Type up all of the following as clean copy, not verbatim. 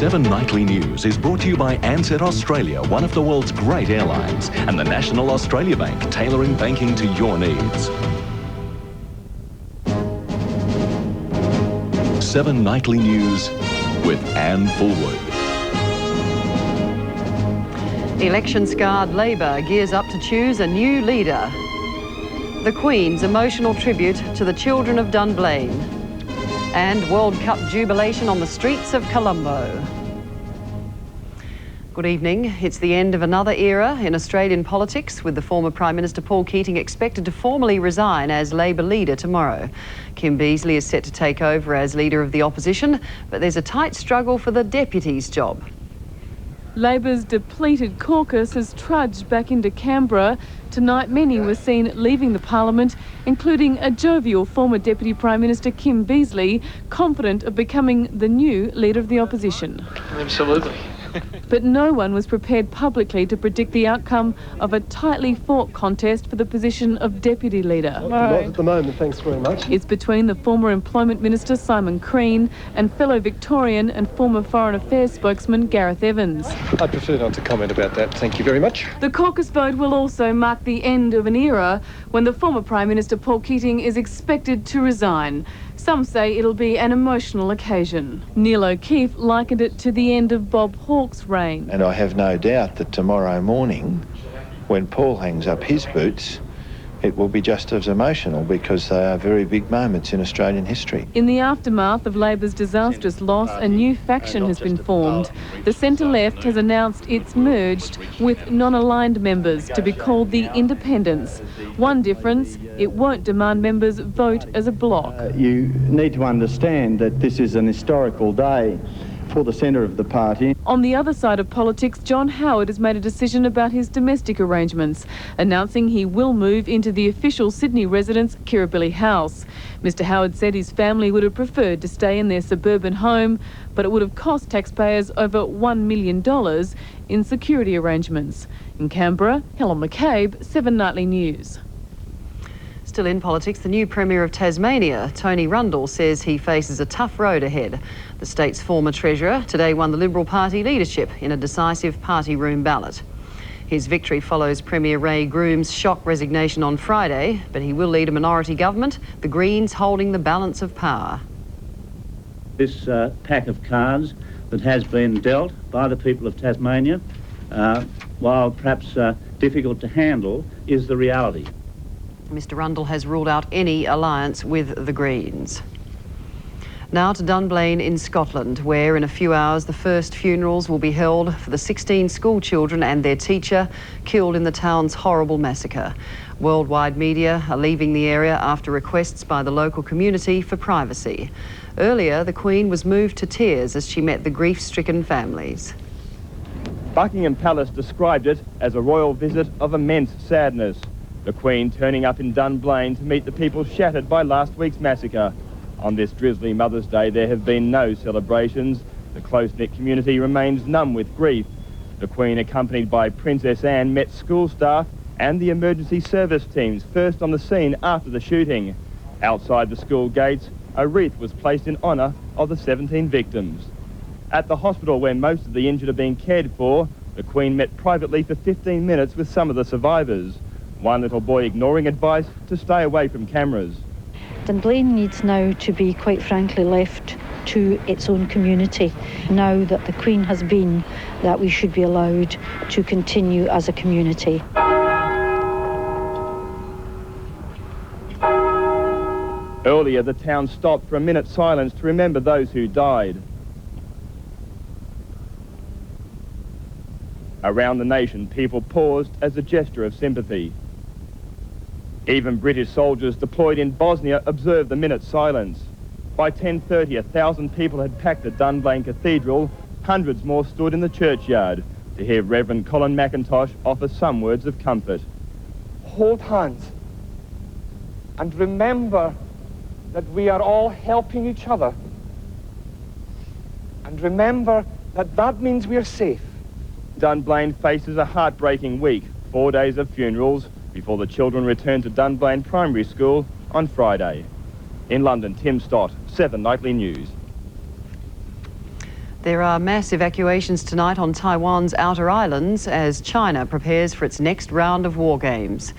7 Nightly News is brought to you by Ansett Australia, one of the world's great airlines, and the National Australia Bank, tailoring banking to your needs. 7 Nightly News with Anne Fulwood. Election-scarred Labor gears up to choose a new leader. The Queen's emotional tribute to the children of Dunblane. And World Cup jubilation on the streets of Colombo. Good evening. It's the end of another era in Australian politics, with the former Prime Minister Paul Keating expected to formally resign as Labor leader tomorrow. Kim Beazley is set to take over as leader of the opposition, but there's a tight struggle for the deputy's job. Labor's depleted caucus has trudged back into Canberra. Tonight, many were seen leaving the parliament, including a jovial former Deputy Prime Minister Kim Beazley, confident of becoming the new leader of the opposition. Absolutely. But no one was prepared publicly to predict the outcome of a tightly fought contest for the position of deputy leader. Not at the moment, thanks very much. It's between the former Employment Minister Simon Crean and fellow Victorian and former Foreign Affairs spokesman Gareth Evans. I prefer not to comment about that, thank you very much. The caucus vote will also mark the end of an era when the former Prime Minister Paul Keating is expected to resign. Some say it'll be an emotional occasion. Neil O'Keefe likened it to the end of Bob Hawke's reign. And I have no doubt that tomorrow morning, when Paul hangs up his boots, it will be just as emotional, because they are very big moments in Australian history. In the aftermath of Labor's disastrous loss, a new faction has been formed. The centre-left has announced it's merged with non-aligned members to be called the Independents. One difference, it won't demand members vote as a bloc. You need to understand that this is an historical day for the centre of the party. On the other side of politics, John Howard has made a decision about his domestic arrangements, announcing he will move into the official Sydney residence, Kirribilli House. Mr Howard said his family would have preferred to stay in their suburban home, but it would have cost taxpayers over $1 million in security arrangements. In Canberra, Helen McCabe, 7 Nightly News. Still in politics, the new Premier of Tasmania, Tony Rundle, says he faces a tough road ahead. The state's former Treasurer today won the Liberal Party leadership in a decisive party room ballot. His victory follows Premier Ray Groom's shock resignation on Friday, but he will lead a minority government, the Greens holding the balance of power. This pack of cards that has been dealt by the people of Tasmania, while perhaps difficult to handle, is the reality. Mr Rundle has ruled out any alliance with the Greens. Now to Dunblane in Scotland, where in a few hours the first funerals will be held for the 16 school children and their teacher killed in the town's horrible massacre. Worldwide media are leaving the area after requests by the local community for privacy. Earlier, the Queen was moved to tears as she met the grief-stricken families. Buckingham Palace described it as a royal visit of immense sadness. The Queen turning up in Dunblane to meet the people shattered by last week's massacre. On this drizzly Mother's Day, there have been no celebrations. The close-knit community remains numb with grief. The Queen, accompanied by Princess Anne, met school staff and the emergency service teams first on the scene after the shooting. Outside the school gates, a wreath was placed in honour of the 17 victims. At the hospital where most of the injured are being cared for, the Queen met privately for 15 minutes with some of the survivors. One little boy ignoring advice to stay away from cameras. Dunblane needs now to be, quite frankly, left to its own community. Now that the Queen has been, that we should be allowed to continue as a community. Earlier, the town stopped for a minute's silence to remember those who died. Around the nation, people paused as a gesture of sympathy. Even British soldiers deployed in Bosnia observed the minute's silence. By 10:30, 1,000 people had packed the Dunblane Cathedral. Hundreds more stood in the churchyard to hear Reverend Colin McIntosh offer some words of comfort. Hold hands and remember that we are all helping each other. And remember that that means we are safe. Dunblane faces a heartbreaking week, 4 days of funerals, before the children return to Dunblane Primary School on Friday. In London, Tim Stott, 7 Nightly News. There are mass evacuations tonight on Taiwan's outer islands as China prepares for its next round of war games.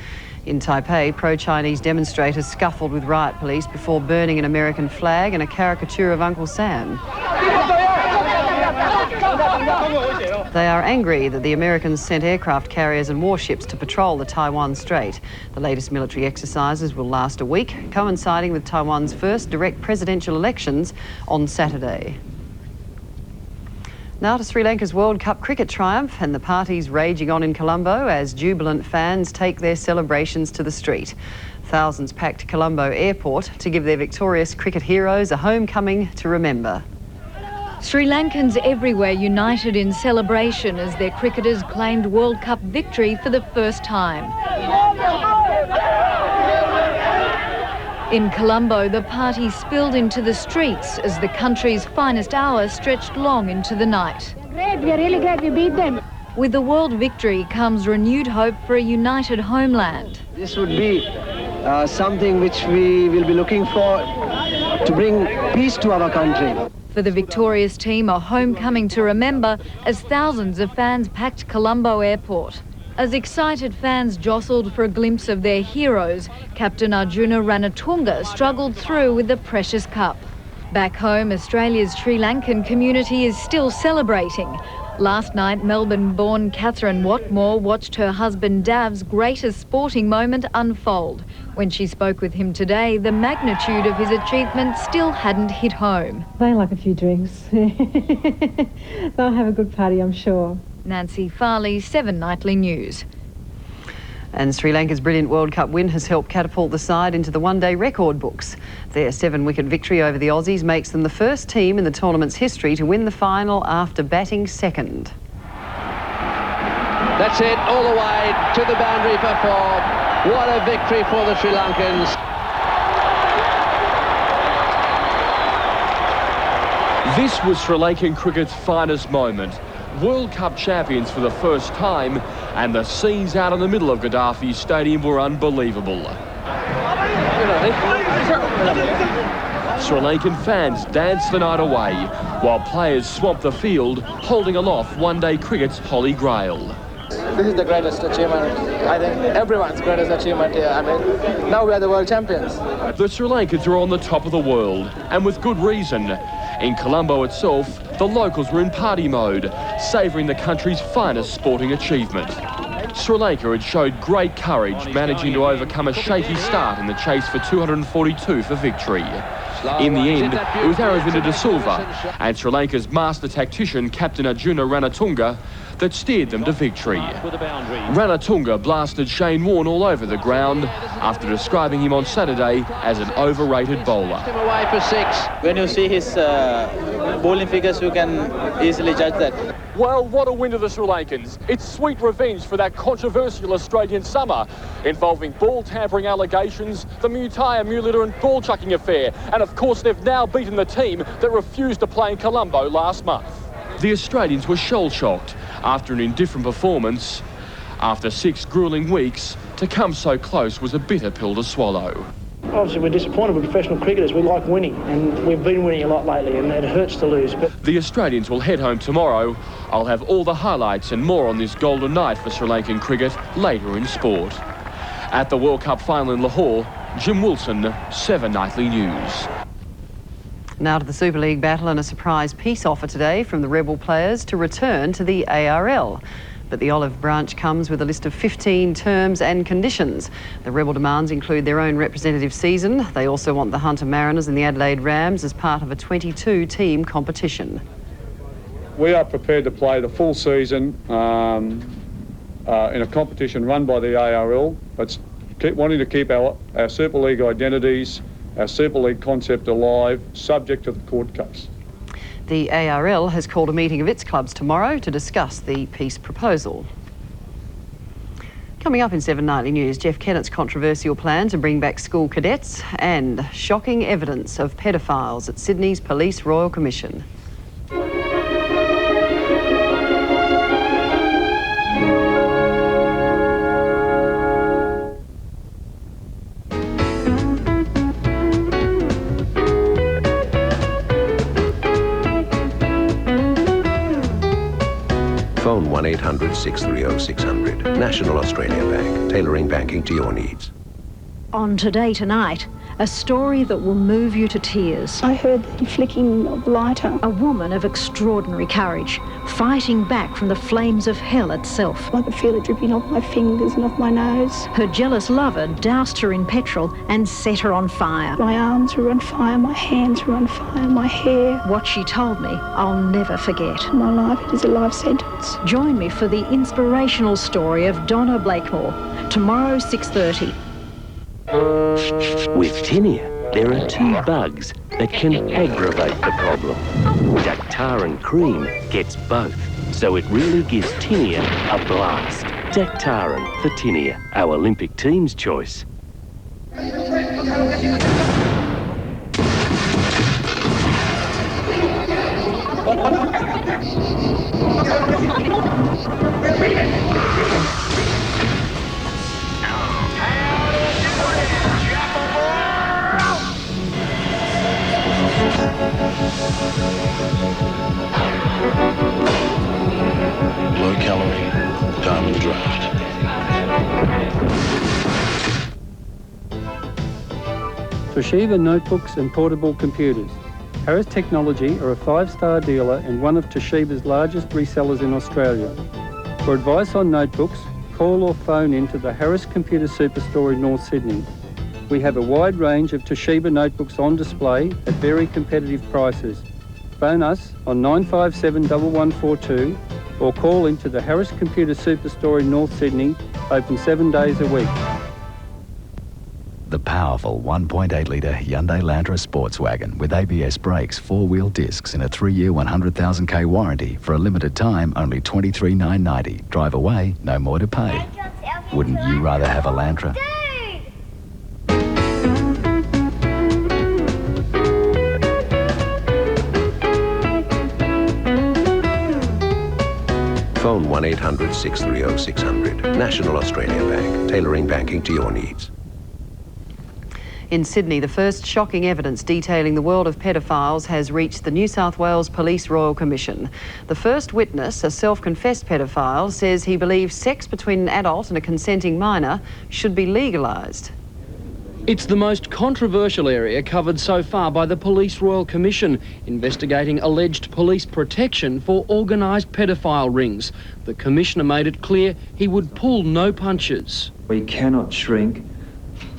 In Taipei, pro-Chinese demonstrators scuffled with riot police before burning an American flag and a caricature of Uncle Sam. They are angry that the Americans sent aircraft carriers and warships to patrol the Taiwan Strait. The latest military exercises will last a week, coinciding with Taiwan's first direct presidential elections on Saturday. Now to Sri Lanka's World Cup cricket triumph and the parties raging on in Colombo as jubilant fans take their celebrations to the street. Thousands packed Colombo Airport to give their victorious cricket heroes a homecoming to remember. Sri Lankans everywhere united in celebration as their cricketers claimed World Cup victory for the first time. In Colombo, the party spilled into the streets as the country's finest hour stretched long into the night. Great, we are really glad we beat them. With the world victory comes renewed hope for a united homeland. This would be something which we will be looking for to bring peace to our country. For the victorious team, a homecoming to remember as thousands of fans packed Colombo Airport. As excited fans jostled for a glimpse of their heroes, Captain Arjuna Ranatunga struggled through with the precious cup. Back home, Australia's Sri Lankan community is still celebrating. Last night, Melbourne-born Catherine Watmore watched her husband Dav's greatest sporting moment unfold. When she spoke with him today, the magnitude of his achievement still hadn't hit home. They like a few drinks. They'll have a good party, I'm sure. Nancy Farley, 7 Nightly News. And Sri Lanka's brilliant World Cup win has helped catapult the side into the one-day record books. Their 7-wicket victory over the Aussies makes them the first team in the tournament's history to win the final after batting second. That's it, all the way to the boundary for 4. What a victory for the Sri Lankans. This was Sri Lankan cricket's finest moment. World Cup champions for the first time, and the scenes out in the middle of Gaddafi Stadium were unbelievable. Sri Lankan fans danced the night away, while players swamped the field, holding aloft one-day cricket's holy grail. This is the greatest achievement. I think everyone's greatest achievement here. I mean, now we are the world champions. The Sri Lankans are on the top of the world, and with good reason. In Colombo itself, the locals were in party mode, savouring the country's finest sporting achievement. Sri Lanka had showed great courage, managing to overcome a shaky start in the chase for 242 for victory. In the end, it was Aravinda de Silva and Sri Lanka's master tactician, Captain Arjuna Ranatunga, that steered them to victory. Ranatunga blasted Shane Warne all over the ground after describing him on Saturday as an overrated bowler. Away for 6. When you see his bowling figures, you can easily judge that. Well, what a win to the Sri Lankans. It's sweet revenge for that controversial Australian summer involving ball tampering allegations, the Mutaya Mulita and ball chucking affair, and of course they've now beaten the team that refused to play in Colombo last month. The Australians were shell-shocked after an indifferent performance. After 6 gruelling weeks, to come so close was a bitter pill to swallow. Obviously we're disappointed with professional cricketers. We like winning, and we've been winning a lot lately, and it hurts to lose. But the Australians will head home tomorrow. I'll have all the highlights and more on this golden night for Sri Lankan cricket later in sport. At the World Cup final in Lahore, Jim Wilson, 7 Nightly News. Now to the Super League battle and a surprise peace offer today from the rebel players to return to the ARL. But the olive branch comes with a list of 15 terms and conditions. The rebel demands include their own representative season. They also want the Hunter Mariners and the Adelaide Rams as part of a 22-team competition. We are prepared to play the full season in a competition run by the ARL, but wanting to keep our Super League identities, our Super League concept alive, subject to the court case. The ARL has called a meeting of its clubs tomorrow to discuss the peace proposal. Coming up in 7 Nightly News, Jeff Kennett's controversial plan to bring back school cadets and shocking evidence of pedophiles at Sydney's Police Royal Commission. Phone 1800 630 600. National Australia Bank, tailoring banking to your needs. On Today Tonight, a story that will move you to tears. I heard the flicking of the lighter. A woman of extraordinary courage, fighting back from the flames of hell itself. I could feel it dripping off my fingers and off my nose. Her jealous lover doused her in petrol and set her on fire. My arms were on fire, my hands were on fire, my hair. What she told me, I'll never forget. My life, it is a life sentence. Join me for the inspirational story of Donna Blakemore, tomorrow 6:30. With tinea, there are two bugs that can aggravate the problem. Dactarin Cream gets both, so it really gives tinea a blast. Dactarin for tinea, our Olympic team's choice. Low-calorie diamond draft. Toshiba notebooks and portable computers. Harris Technology are a 5-star dealer and one of Toshiba's largest resellers in Australia. For advice on notebooks, call or phone into the Harris Computer Superstore in North Sydney. We have a wide range of Toshiba notebooks on display at very competitive prices. Phone us on 957 1142 or call into the Harris Computer Superstore in North Sydney, open 7 days a week. The powerful 1.8-litre Hyundai Lanka sports wagon with ABS brakes, 4-wheel discs and a 3-year 100,000k warranty for a limited time, only $23,990. Drive away, no more to pay. Wouldn't you rather have a Lanka? Phone 1800 630 600. National Australia Bank, tailoring banking to your needs. In Sydney, the first shocking evidence detailing the world of pedophiles has reached the New South Wales Police Royal Commission. The first witness, a self-confessed pedophile, says he believes sex between an adult and a consenting minor should be legalised. It's the most controversial area covered so far by the Police Royal Commission, investigating alleged police protection for organised pedophile rings. The Commissioner made it clear he would pull no punches. We cannot shrink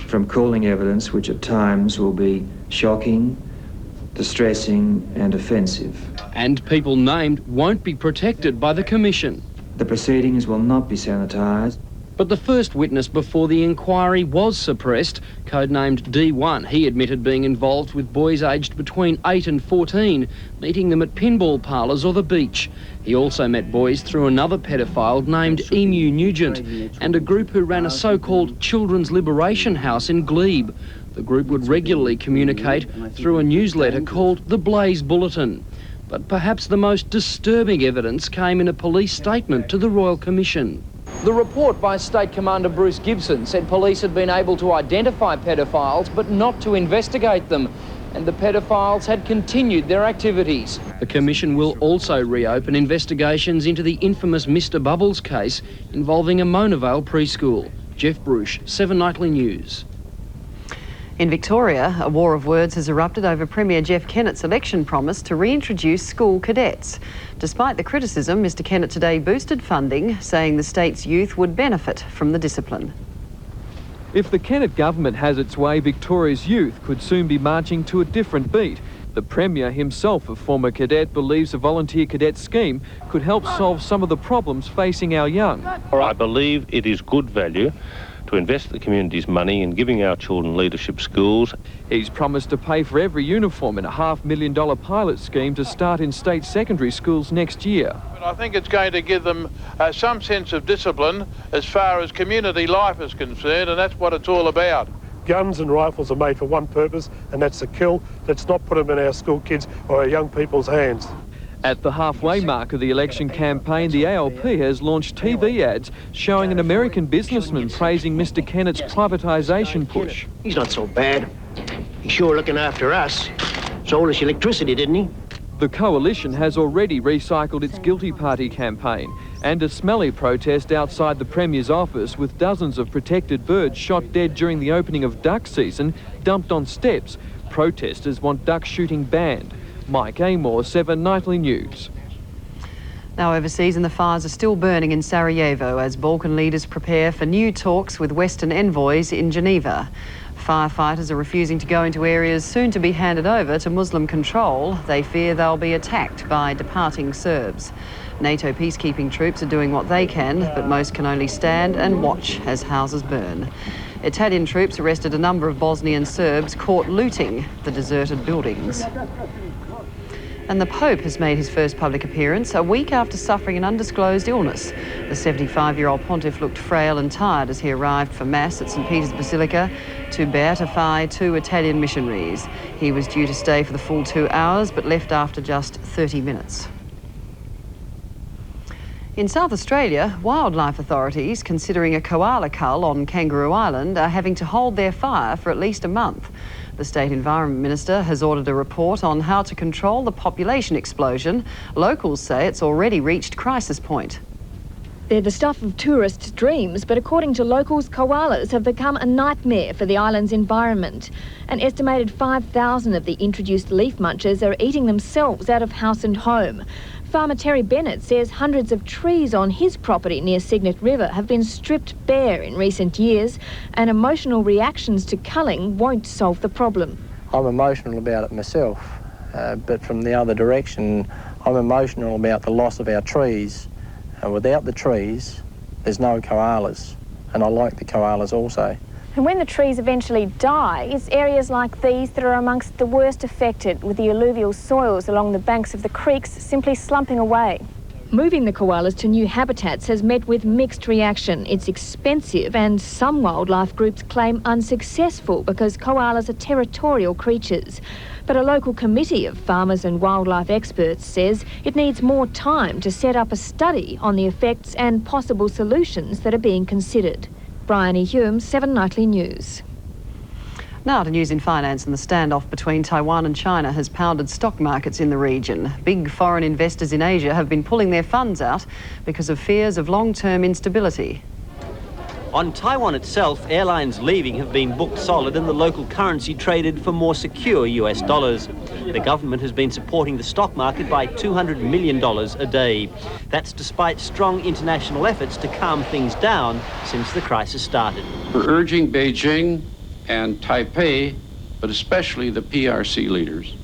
from calling evidence which at times will be shocking, distressing and offensive. And people named won't be protected by the Commission. The proceedings will not be sanitised. But the first witness before the inquiry was suppressed, codenamed D1. He admitted being involved with boys aged between 8 and 14, meeting them at pinball parlours or the beach. He also met boys through another pedophile named Emu Nugent and a group who ran a so-called Children's Liberation House in Glebe. The group would regularly communicate through a newsletter called the Blaze Bulletin. But perhaps the most disturbing evidence came in a police statement to the Royal Commission. The report by State Commander Bruce Gibson said police had been able to identify pedophiles but not to investigate them, and the pedophiles had continued their activities. The Commission will also reopen investigations into the infamous Mr Bubbles case involving a Mona Vale preschool. Jeff Bruce, 7 Nightly News. In Victoria, a war of words has erupted over Premier Jeff Kennett's election promise to reintroduce school cadets. Despite the criticism, Mr Kennett today boosted funding, saying the state's youth would benefit from the discipline. If the Kennett government has its way, Victoria's youth could soon be marching to a different beat. The Premier, himself a former cadet, believes a volunteer cadet scheme could help solve some of the problems facing our young. I believe it is good value to invest the community's money in giving our children leadership schools. He's promised to pay for every uniform in a $500,000 pilot scheme to start in state secondary schools next year. But I think it's going to give them some sense of discipline as far as community life is concerned, and that's what it's all about. Guns and rifles are made for one purpose, and that's to kill. Let's not put them in our school kids or our young people's hands. At the halfway mark of the election campaign, the ALP has launched TV ads showing an American businessman praising Mr Kennett's privatisation push. He's not so bad. He's sure looking after us. Sold us electricity, didn't he? The coalition has already recycled its guilty party campaign, and a smelly protest outside the Premier's office with dozens of protected birds shot dead during the opening of duck season dumped on steps. Protesters want duck shooting banned. Mike Amor, 7 Nightly News. Now overseas, and the fires are still burning in Sarajevo as Balkan leaders prepare for new talks with Western envoys in Geneva. Firefighters are refusing to go into areas soon to be handed over to Muslim control. They fear they'll be attacked by departing Serbs. NATO peacekeeping troops are doing what they can, but most can only stand and watch as houses burn. Italian troops arrested a number of Bosnian Serbs caught looting the deserted buildings. And the Pope has made his first public appearance a week after suffering an undisclosed illness. The 75-year-old pontiff looked frail and tired as he arrived for Mass at St. Peter's Basilica to beatify 2 Italian missionaries. He was due to stay for the full 2 hours, but left after just 30 minutes. In South Australia, wildlife authorities considering a koala cull on Kangaroo Island are having to hold their fire for at least a month. The State Environment Minister has ordered a report on how to control the population explosion. Locals say it's already reached crisis point. They're the stuff of tourists' dreams, but according to locals, koalas have become a nightmare for the island's environment. An estimated 5,000 of the introduced leaf munchers are eating themselves out of house and home. Farmer Terry Bennett says hundreds of trees on his property near Cygnet River have been stripped bare in recent years, and emotional reactions to culling won't solve the problem. I'm emotional about it myself, but from the other direction, I'm emotional about the loss of our trees. Without the trees, there's no koalas, and I like the koalas also. And when the trees eventually die, it's areas like these that are amongst the worst affected, with the alluvial soils along the banks of the creeks simply slumping away. Moving the koalas to new habitats has met with mixed reaction. It's expensive, and some wildlife groups claim unsuccessful because koalas are territorial creatures. But a local committee of farmers and wildlife experts says it needs more time to set up a study on the effects and possible solutions that are being considered. Bryony Hume, 7 Nightly News. Now to news in finance, and the standoff between Taiwan and China has pounded stock markets in the region. Big foreign investors in Asia have been pulling their funds out because of fears of long-term instability. On Taiwan itself, airlines leaving have been booked solid and the local currency traded for more secure US dollars. The government has been supporting the stock market by $200 million a day. That's despite strong international efforts to calm things down since the crisis started. We're urging Beijing and Taipei, but especially the PRC leaders,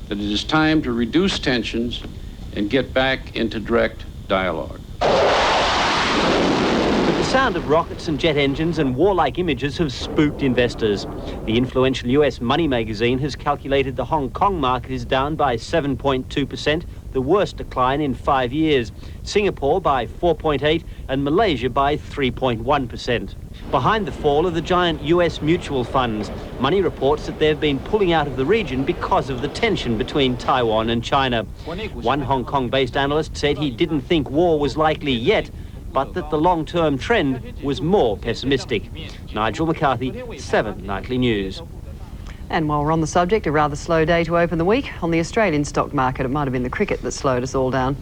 that it is time to reduce tensions and get back into direct dialogue. The sound of rockets and jet engines and warlike images have spooked investors. The influential US Money magazine has calculated the Hong Kong market is down by 7.2%, the worst decline in 5 years. Singapore by 4.8% and Malaysia by 3.1%. Behind the fall are the giant US mutual funds. Money reports that they've been pulling out of the region because of the tension between Taiwan and China. One Hong Kong-based analyst said he didn't think war was likely yet, but that the long-term trend was more pessimistic. Nigel McCarthy, 7 Nightly News. And while we're on the subject, a rather slow day to open the week on the Australian stock market. It might have been the cricket that slowed us all down.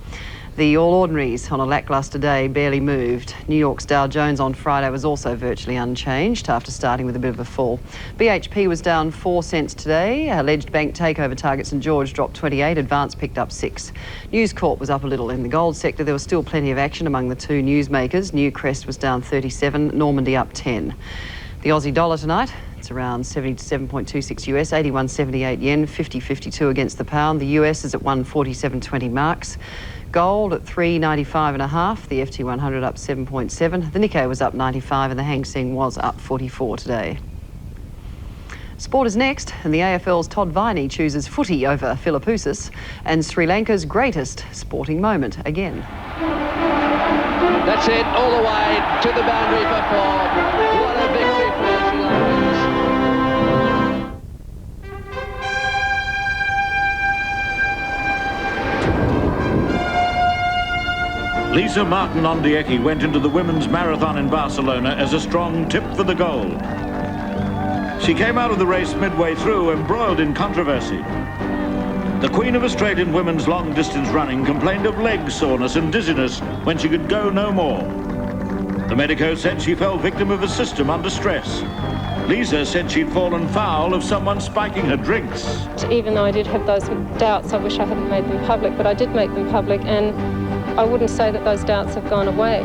The All Ordinaries on a lacklustre day barely moved. New York's Dow Jones on Friday was also virtually unchanged after starting with a bit of a fall. BHP was down 4 cents today. Alleged bank takeover target St George dropped 28. Advance picked up 6. News Corp was up a little in the gold sector. There was still plenty of action among the two newsmakers. Newcrest was down 37. Normandy up 10. The Aussie dollar tonight, it's around 77.26 US, 81.78 yen, 50.52 against the pound. The US is at 147.20 marks. Gold at 395.5, the FT100 up 7.7. The Nikkei was up 95 and the Hang Seng was up 44 today. Sport is next, and the AFL's Todd Viney chooses footy over Philippoussis, and Sri Lanka's greatest sporting moment again. That's it, all the way to the boundary for 4. What a victory for the Sri Lankans. Lisa Martin-Ondieki went into the women's marathon in Barcelona as a strong tip for the goal. She came out of the race midway through, embroiled in controversy. The Queen of Australian women's long-distance running complained of leg soreness and dizziness when she could go no more. The medico said she fell victim of a system under stress. Lisa said she'd fallen foul of someone spiking her drinks. Even though I did have those doubts, I wish I hadn't made them public, but I did make them public, and I wouldn't say that those doubts have gone away.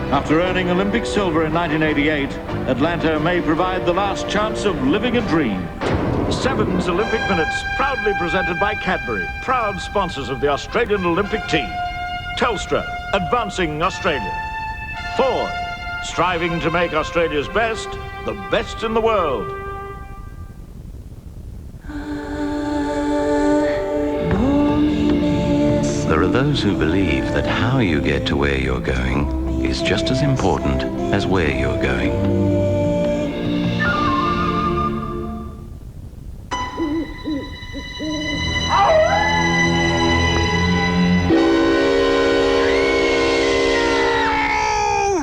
After earning Olympic silver in 1988, Atlanta may provide the last chance of living a dream. Seven's Olympic Minutes, proudly presented by Cadbury, proud sponsors of the Australian Olympic team. Telstra, advancing Australia. Ford, striving to make Australia's best, the best in the world. There are those who believe that how you get to where you're going is just as important as where you're going.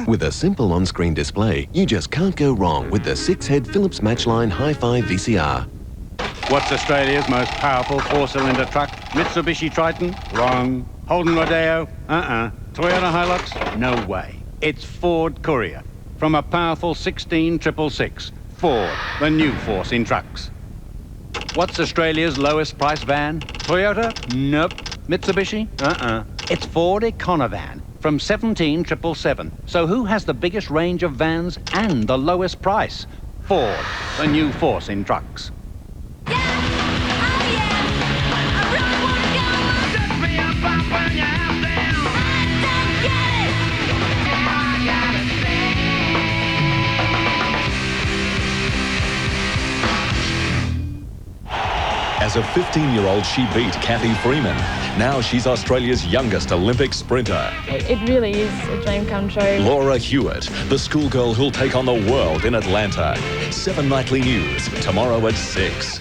With a simple on-screen display, you just can't go wrong with the 6-head Philips Matchline Hi-Fi VCR. What's Australia's most powerful 4-cylinder truck? Mitsubishi Triton? Wrong. Holden Rodeo? Toyota Hilux? No way. It's Ford Courier. From a powerful 16666. Ford, the new force in trucks. What's Australia's lowest price van? Toyota? Nope. Mitsubishi? It's Ford Econovan. From 17777. So who has the biggest range of vans and the lowest price? Ford, the new force in trucks. As a 15-year-old, she beat Kathy Freeman. Now she's Australia's youngest Olympic sprinter. It really is a dream come true. Laura Hewitt, the schoolgirl who'll take on the world in Atlanta. 7 Nightly News, tomorrow at 6.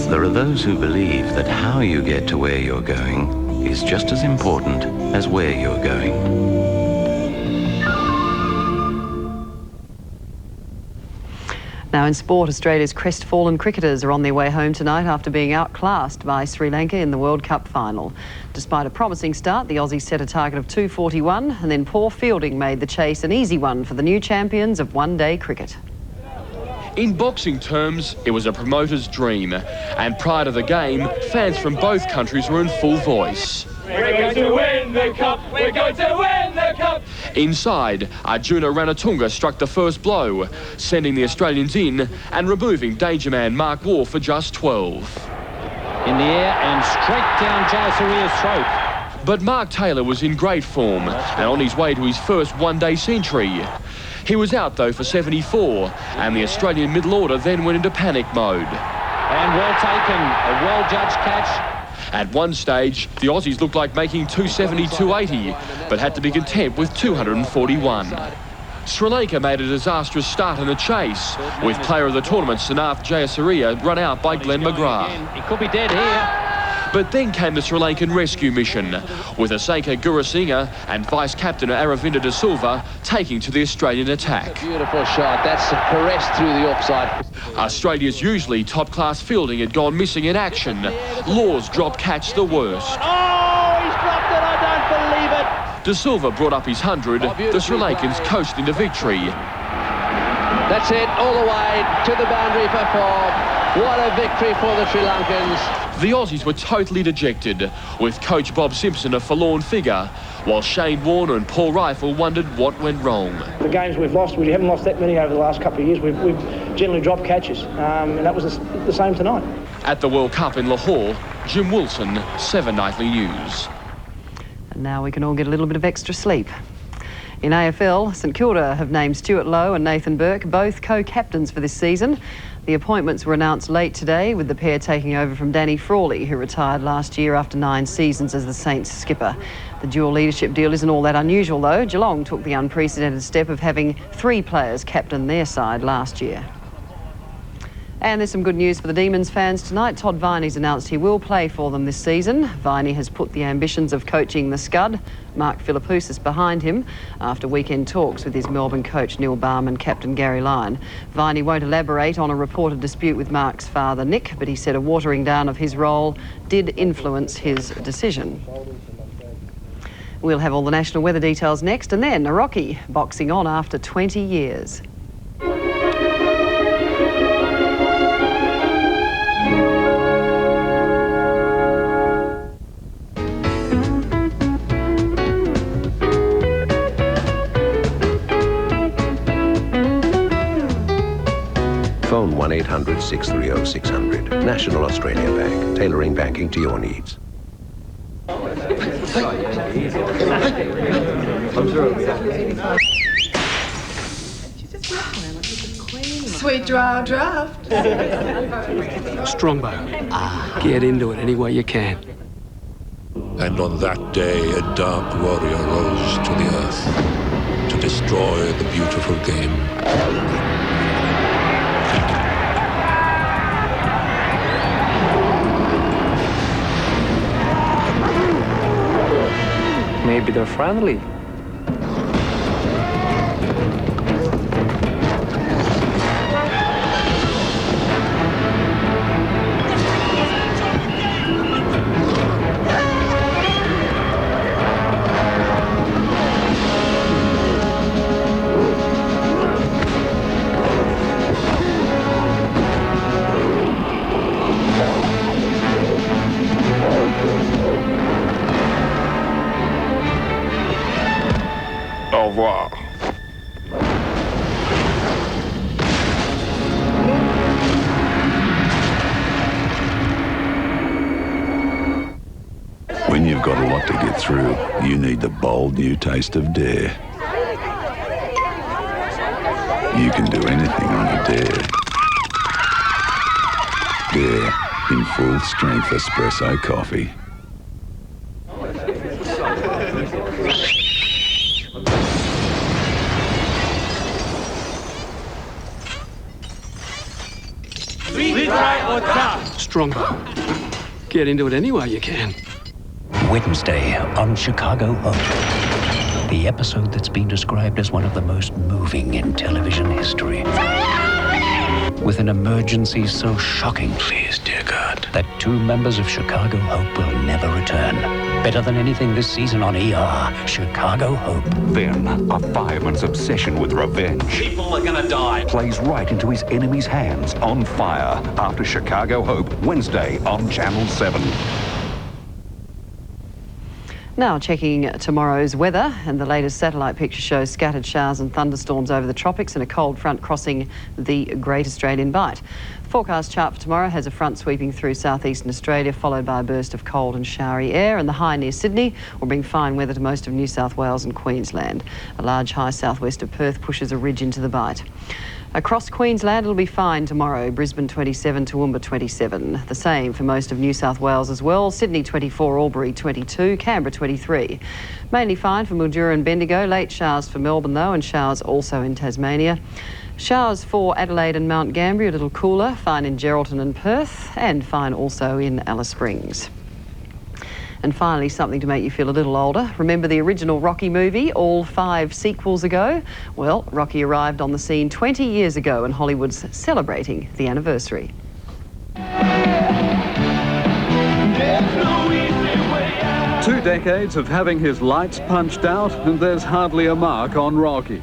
There are those who believe that how you get to where you're going is just as important as where you're going. Now in sport, Australia's crestfallen cricketers are on their way home tonight after being outclassed by Sri Lanka in the World Cup final. Despite a promising start, the Aussies set a target of 241 and then poor fielding made the chase an easy one for the new champions of one-day cricket. In boxing terms, it was a promoter's dream, and prior to the game, fans from both countries were in full voice. We're going to win the cup! We're going to win the cup! Inside, Arjuna Ranatunga struck the first blow, sending the Australians in and removing danger man Mark Waugh for just 12. In the air and straight down Jayasuriya's throat. But Mark Taylor was in great form and on his way to his first one-day century. He was out though for 74, and the Australian middle order then went into panic mode. And well taken, a well-judged catch. At one stage, the Aussies looked like making 270, 280, but had to be content with 241. Sri Lanka made a disastrous start in the chase, with player of the tournament Sanath Jayasuriya run out by Glenn McGrath. He could be dead here. But then came the Sri Lankan rescue mission, with Aseka Gurusinghe and vice-captain Aravinda De Silva taking to the Australian attack. Beautiful shot. That's a caress through the offside. Australia's usually top-class fielding had gone missing in action. Law's drop catch the worst. Oh, he's dropped it. I don't believe it. De Silva brought up his 100. The Sri Lankans coasted into victory. That's it, all the way to the boundary for 4. What a victory for the Sri Lankans. The Aussies were totally dejected, with coach Bob Simpson a forlorn figure, while Shane Warner and Paul Rifle wondered what went wrong. The games we've lost, we haven't lost that many over the last couple of years. We've generally dropped catches, and that was the same tonight. At the World Cup in Lahore, Jim Wilson, 7 Nightly News. And now we can all get a little bit of extra sleep. In AFL, St Kilda have named Stuart Lowe and Nathan Burke, both co-captains for this season. The appointments were announced late today, with the pair taking over from Danny Frawley, who retired last year after 9 seasons as the Saints skipper. The dual leadership deal isn't all that unusual, though. Geelong took the unprecedented step of having 3 players captain their side last year. And there's some good news for the Demons fans tonight. Todd Viney's announced he will play for them this season. Viney has put the ambitions of coaching the Scud, Mark Philippoussis, behind him after weekend talks with his Melbourne coach Neil Baum and captain Gary Lyon. Viney won't elaborate on a reported dispute with Mark's father Nick, but he said a watering down of his role did influence his decision. We'll have all the national weather details next, and then a Rocky boxing on after 20 years. Phone 1-800-630-600. National Australia Bank, tailoring banking to your needs. Sweet dry draft. Strongbow. Get into it any way you can. And on that day, a dark warrior rose to the earth to destroy the beautiful game. Maybe they're friendly. Au revoir. When you've got a lot to get through, you need the bold new taste of Dare. You can do anything on a Dare. Dare in full strength espresso coffee. Strongbow. Get into it any way you can. Wednesday on Chicago Hope. The episode that's been described as one of the most moving in television history. With an emergency so shocking, please, dear God, that 2 members of Chicago Hope will never return. Better than anything this season on ER, Chicago Hope. Then, a fireman's obsession with revenge. People are gonna die. Plays right into his enemy's hands on fire after Chicago Hope, Wednesday on Channel 7. Now checking tomorrow's weather, and the latest satellite picture shows scattered showers and thunderstorms over the tropics and a cold front crossing the Great Australian Bight. The forecast chart for tomorrow has a front sweeping through southeastern Australia, followed by a burst of cold and showery air, and the high near Sydney will bring fine weather to most of New South Wales and Queensland. A large high southwest of Perth pushes a ridge into the Bight. Across Queensland, it'll be fine tomorrow. Brisbane 27, Toowoomba 27. The same for most of New South Wales as well. Sydney 24, Albury 22, Canberra 23. Mainly fine for Mildura and Bendigo. Late showers for Melbourne though, and showers also in Tasmania. Showers for Adelaide and Mount Gambier, a little cooler. Fine in Geraldton and Perth, and fine also in Alice Springs. And finally, something to make you feel a little older. Remember the original Rocky movie, all 5 sequels ago? Well, Rocky arrived on the scene 20 years ago, and Hollywood's celebrating the anniversary. 2 decades of having his lights punched out, and there's hardly a mark on Rocky.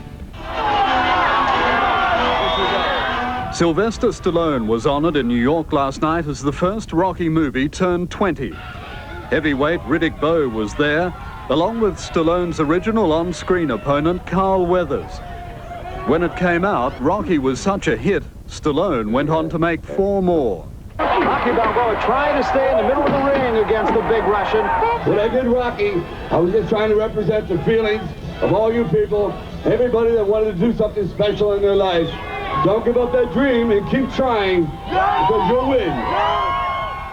Sylvester Stallone was honoured in New York last night as the first Rocky movie turned 20. Heavyweight Riddick Bowe was there, along with Stallone's original on-screen opponent, Carl Weathers. When it came out, Rocky was such a hit, Stallone went on to make 4 more. Rocky Balboa trying to stay in the middle of the ring against the big Russian. When I did Rocky, I was just trying to represent the feelings of all you people, everybody that wanted to do something special in their life. Don't give up that dream and keep trying, because you'll win.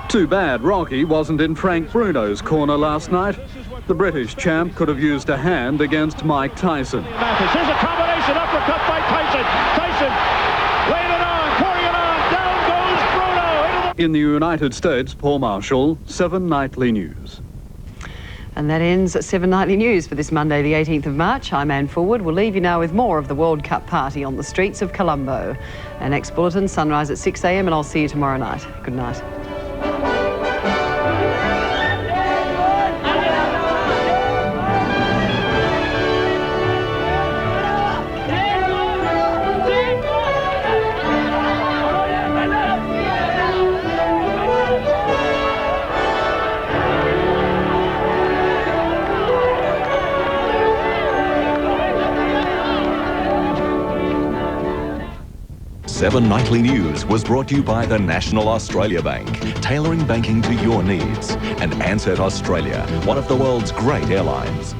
Too bad Rocky wasn't in Frank Bruno's corner last night. The British champ could have used a hand against Mike Tyson. Here's a combination uppercut by Tyson. Tyson laid it on, pouring it on, down goes In the United States, Paul Marshall, 7 Nightly News. And that ends 7 Nightly News for this Monday, the 18th of March. I'm Anne Fulwood. We'll leave you now with more of the World Cup party on the streets of Colombo. Our next bulletin, sunrise at 6 a.m, and I'll see you tomorrow night. Good night. Seven Nightly News was brought to you by the National Australia Bank, tailoring banking to your needs, and Ansett Australia, one of the world's great airlines.